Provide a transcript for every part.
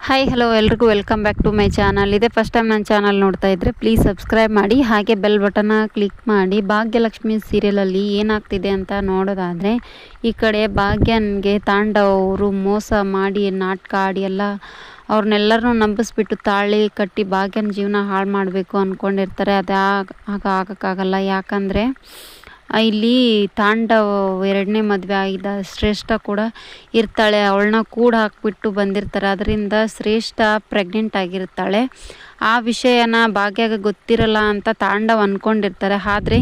Hi hello ಎಲ್ರಿಗೂ welcome back to my channel. ಇದೇ first time ನನ್ನ ಚಾನಲ್ ನೋಡ್ತಾ ಇದ್ದರೆ ಪ್ಲೀಸ್ ಸಬ್ಸ್ಕ್ರೈಬ್ ಮಾಡಿ, ಹಾಗೆ ಬೆಲ್ ಬಟನ್ನ ಕ್ಲಿಕ್ ಮಾಡಿ. ಭಾಗ್ಯಲಕ್ಷ್ಮಿ ಸೀರಿಯಲಲ್ಲಿ ಏನಾಗ್ತಿದೆ ಅಂತ ನೋಡೋದಾದರೆ, ಈ ಕಡೆ ಭಾಗ್ಯನ್ಗೆ ತಾಂಡವ್ ಅವರು ಮೋಸ ಮಾಡಿ ನಾಟಕ ಆಡಿ ಎಲ್ಲ ಅವ್ರನ್ನೆಲ್ಲರನ್ನೂ ನಂಬಿಸ್ಬಿಟ್ಟು ತಾಳಿ ಕಟ್ಟಿ ಭಾಗ್ಯನ ಜೀವನ ಹಾಳು ಮಾಡಬೇಕು ಅಂದ್ಕೊಂಡಿರ್ತಾರೆ. ಅದು ಆಗೋಕ್ಕಾಗಲ್ಲ. ಯಾಕಂದರೆ ಇಲ್ಲಿ ತಾಂಡವ್ ಎರಡನೇ ಮದುವೆ ಆಗಿದ್ದ ಶ್ರೇಷ್ಠ ಕೂಡ ಇರ್ತಾಳೆ. ಅವಳನ್ನ ಕೂಡ ಹಾಕ್ಬಿಟ್ಟು ಬಂದಿರ್ತಾರೆ. ಅದರಿಂದ ಶ್ರೇಷ್ಠ ಪ್ರೆಗ್ನೆಂಟ್ ಆಗಿರ್ತಾಳೆ. ಆ ವಿಷಯನ ಭಾಗ್ಯಗೆ ಗೊತ್ತಿರಲ್ಲ ಅಂತ ತಾಂಡವ್ ಅಂದ್ಕೊಂಡಿರ್ತಾರೆ. ಆದರೆ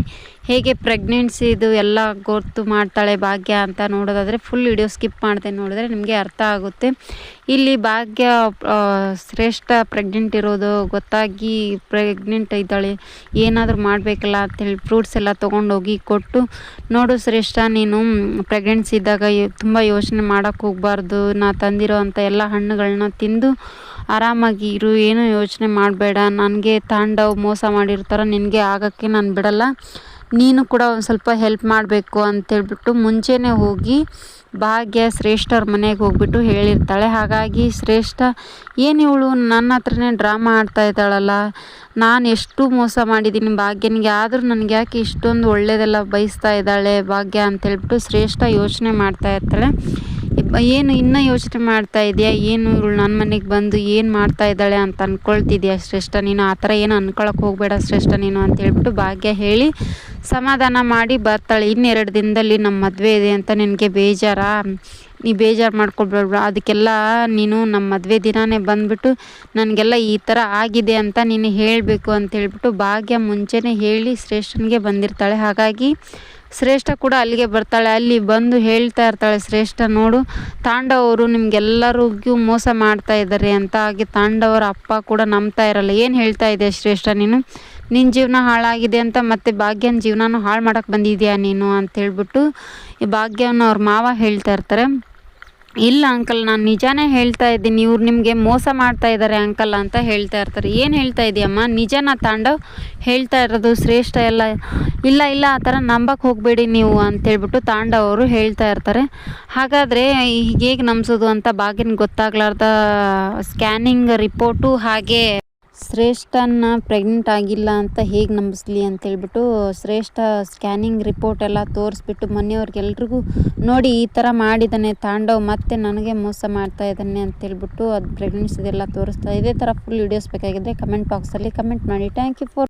ಹೇಗೆ ಪ್ರೆಗ್ನೆನ್ಸಿದು ಎಲ್ಲ ಗೊತ್ತು ಮಾಡ್ತಾಳೆ ಭಾಗ್ಯ ಅಂತ ನೋಡೋದಾದರೆ ಫುಲ್ ವಿಡಿಯೋ ಸ್ಕಿಪ್ ಮಾಡ್ದೆ ನೋಡಿದ್ರೆ ನಿಮಗೆ ಅರ್ಥ ಆಗುತ್ತೆ. ಇಲ್ಲಿ ಭಾಗ್ಯ ಶ್ರೇಷ್ಠ ಪ್ರೆಗ್ನೆಂಟ್ ಇರೋದು ಗೊತ್ತಾಗಿ ಪ್ರೆಗ್ನೆಂಟ್ ಇದ್ದಾಳೆ, ಏನಾದರೂ ಮಾಡಬೇಕಲ್ಲ ಅಂತೇಳಿ ಫ್ರೂಟ್ಸ್ ಎಲ್ಲ ತೊಗೊಂಡೋಗಿ ಕೊಟ್ಟು, ನೋಡು ಶ್ರೇಷ್ಠ, ನೀನು ಪ್ರೆಗ್ನೆನ್ಸಿ ಇದ್ದಾಗ ತುಂಬ ಯೋಚನೆ ಮಾಡೋಕ್ಕೆ ಹೋಗಬಾರ್ದು, ನಾ ತಂದಿರೋ ಅಂಥ ಎಲ್ಲ ಹಣ್ಣುಗಳನ್ನ ತಿಂದು ಆರಾಮಾಗಿ ಇರು, ಏನೂ ಯೋಚನೆ ಮಾಡಬೇಡ, ನನಗೆ ತಾಂಡವ್ ಮೋಸ ಮಾಡಿರ್ತಾರ, ನಿನಗೆ ಆಗೋಕ್ಕೆ ನಾನು ಬಿಡಲ್ಲ, ನೀನು ಕೂಡ ಒಂದು ಸ್ವಲ್ಪ ಹೆಲ್ಪ್ ಮಾಡಬೇಕು ಅಂತೇಳ್ಬಿಟ್ಟು ಮುಂಚೆನೇ ಹೋಗಿ ಭಾಗ್ಯ ಶ್ರೇಷ್ಠವ್ರ ಮನೆಗೆ ಹೋಗ್ಬಿಟ್ಟು ಹೇಳಿರ್ತಾಳೆ. ಹಾಗಾಗಿ ಶ್ರೇಷ್ಠ ಏನು ಇವಳು ನನ್ನ ಹತ್ರನೇ ಡ್ರಾಮಾ ಆಡ್ತಾ ಇದ್ದಾಳಲ್ಲ, ನಾನು ಎಷ್ಟು ಮೋಸ ಮಾಡಿದ್ದೀನಿ ಭಾಗ್ಯನಿಗೆ, ಆದರೂ ನನಗೆ ಯಾಕೆ ಇಷ್ಟೊಂದು ಒಳ್ಳೆಯದೆಲ್ಲ ಬಯಸ್ತಾ ಇದ್ದಾಳೆ ಭಾಗ್ಯ ಅಂತೇಳ್ಬಿಟ್ಟು ಶ್ರೇಷ್ಠ ಯೋಚನೆ ಮಾಡ್ತಾ ಇರ್ತಾಳೆ. ಏನು ಇನ್ನೂ ಯೋಚನೆ ಮಾಡ್ತಾ ಇದೆಯಾ, ಏನು ಇವಳು ನನ್ನ ಮನೆಗೆ ಬಂದು ಏನು ಮಾಡ್ತಾ ಇದ್ದಾಳೆ ಅಂತ ಅಂದ್ಕೊಳ್ತಿದ್ಯಾ ಶ್ರೇಷ್ಠ, ನೀನು ಆ ಥರ ಏನು ಅಂದ್ಕೊಳಕ್ಕೆ ಹೋಗಬೇಡ ಶ್ರೇಷ್ಠ ನೀನು ಅಂತೇಳ್ಬಿಟ್ಟು ಭಾಗ್ಯ ಹೇಳಿ ಸಮಾಧಾನ ಮಾಡಿ ಬರ್ತಾಳೆ. ಇನ್ನೆರಡು ದಿನದಲ್ಲಿ ನಮ್ಮ ಮದುವೆ ಇದೆ ಅಂತ ನಿನಗೆ ಬೇಜಾರಾ, ನೀ ಬೇಜಾರು ಮಾಡ್ಕೊಳ್ಬೇಡ, ಅದಕ್ಕೆಲ್ಲ ನೀನು ನಮ್ಮ ಮದುವೆ ದಿನಾನೇ ಬಂದುಬಿಟ್ಟು ನನಗೆಲ್ಲ ಈ ಥರ ಆಗಿದೆ ಅಂತ ನೀನು ಹೇಳಬೇಕು ಅಂತೇಳ್ಬಿಟ್ಟು ಭಾಗ್ಯ ಮುಂಚೆನೇ ಹೇಳಿ ಶ್ರೇಷ್ಠನಿಗೆ ಬಂದಿರ್ತಾಳೆ. ಹಾಗಾಗಿ ಶ್ರೇಷ್ಠ ಕೂಡ ಅಲ್ಲಿಗೆ ಬರ್ತಾಳೆ. ಅಲ್ಲಿ ಬಂದು ಹೇಳ್ತಾ ಇರ್ತಾಳೆ ಶ್ರೇಷ್ಠ, ನೋಡು ತಾಂಡವ್ ಅವರು ನಿಮಗೆಲ್ಲರಿಗೂ ಮೋಸ ಮಾಡ್ತಾ ಇದ್ದಾರೆ ಅಂತ. ಹಾಗೆ ತಾಂಡವರ ಅಪ್ಪ ಕೂಡ ನಂಬ್ತಾ ಇರಲ್ಲ. ಏನು ಹೇಳ್ತಾ ಇದೆಯಾ ಶ್ರೇಷ್ಠ ನೀನು, ನಿನ್ನ ಜೀವನ ಹಾಳಾಗಿದೆ ಅಂತ ಮತ್ತೆ ಭಾಗ್ಯನ ಜೀವನನೂ ಹಾಳು ಮಾಡೋಕ್ಕೆ ಬಂದಿದ್ಯಾ ನೀನು ಅಂತೇಳ್ಬಿಟ್ಟು ಈ ಭಾಗ್ಯನ ಅವ್ರ ಮಾವ ಹೇಳ್ತಾ ಇರ್ತಾರೆ. ಇಲ್ಲ ಅಂಕಲ್, ನಾನು ನಿಜಾನೇ ಹೇಳ್ತಾ ಇದ್ದೀನಿ, ಇವ್ರು ನಿಮಗೆ ಮೋಸ ಮಾಡ್ತಾ ಇದ್ದಾರೆ ಅಂಕಲ್ ಅಂತ ಹೇಳ್ತಾ ಇರ್ತಾರೆ. ಏನು ಹೇಳ್ತಾ ಇದೆಯಮ್ಮ, ನಿಜನಾ ತಾಂಡವ್ ಹೇಳ್ತಾ ಇರೋದು ಶ್ರೇಷ್ಠ ಎಲ್ಲ? ಇಲ್ಲ ಇಲ್ಲ, ಆ ಥರ ನಂಬಕ್ಕೆ ಹೋಗಬೇಡಿ ನೀವು ಅಂತೇಳ್ಬಿಟ್ಟು ತಾಂಡವ್ ಅವರು ಹೇಳ್ತಾ ಇರ್ತಾರೆ. ಹಾಗಾದರೆ ಹೇಗೆ ನಂಬಿಸೋದು ಅಂತ ಭಾಗ್ಯನಿಗೆ ಗೊತ್ತಾಗ್ಲಾರ್ದ ಸ್ಕ್ಯಾನಿಂಗ್ ರಿಪೋರ್ಟು ಹಾಗೆ ಶ್ರೇಷ್ಠನ ಪ್ರೆಗ್ನೆಂಟ್ ಆಗಿಲ್ಲ ಅಂತ ಹೇಗೆ ನಂಬಿಸ್ಲಿ ಅಂತೇಳ್ಬಿಟ್ಟು ಶ್ರೇಷ್ಠ ಸ್ಕ್ಯಾನಿಂಗ್ ರಿಪೋರ್ಟ್ ಎಲ್ಲ ತೋರಿಸ್ಬಿಟ್ಟು ಮನೆಯವ್ರಿಗೆಲ್ರಿಗೂ ನೋಡಿ ಈ ಥರ ಮಾಡಿದ್ದಾನೆ ತಾಂಡವ್, ಮತ್ತೆ ನನಗೆ ಮೋಸ ಮಾಡ್ತಾ ಇದ್ದಾನೆ ಅಂತೇಳ್ಬಿಟ್ಟು ಅದು ಪ್ರೆಗ್ನೆನ್ಸಿದೆಲ್ಲ ತೋರಿಸ್ತಾ. ಇದೇ ಥರ ಫುಲ್ ವೀಡಿಯೋಸ್ ಬೇಕಾಗಿದ್ದರೆ ಕಮೆಂಟ್ ಬಾಕ್ಸಲ್ಲಿ ಕಮೆಂಟ್ ಮಾಡಿ. Thank you for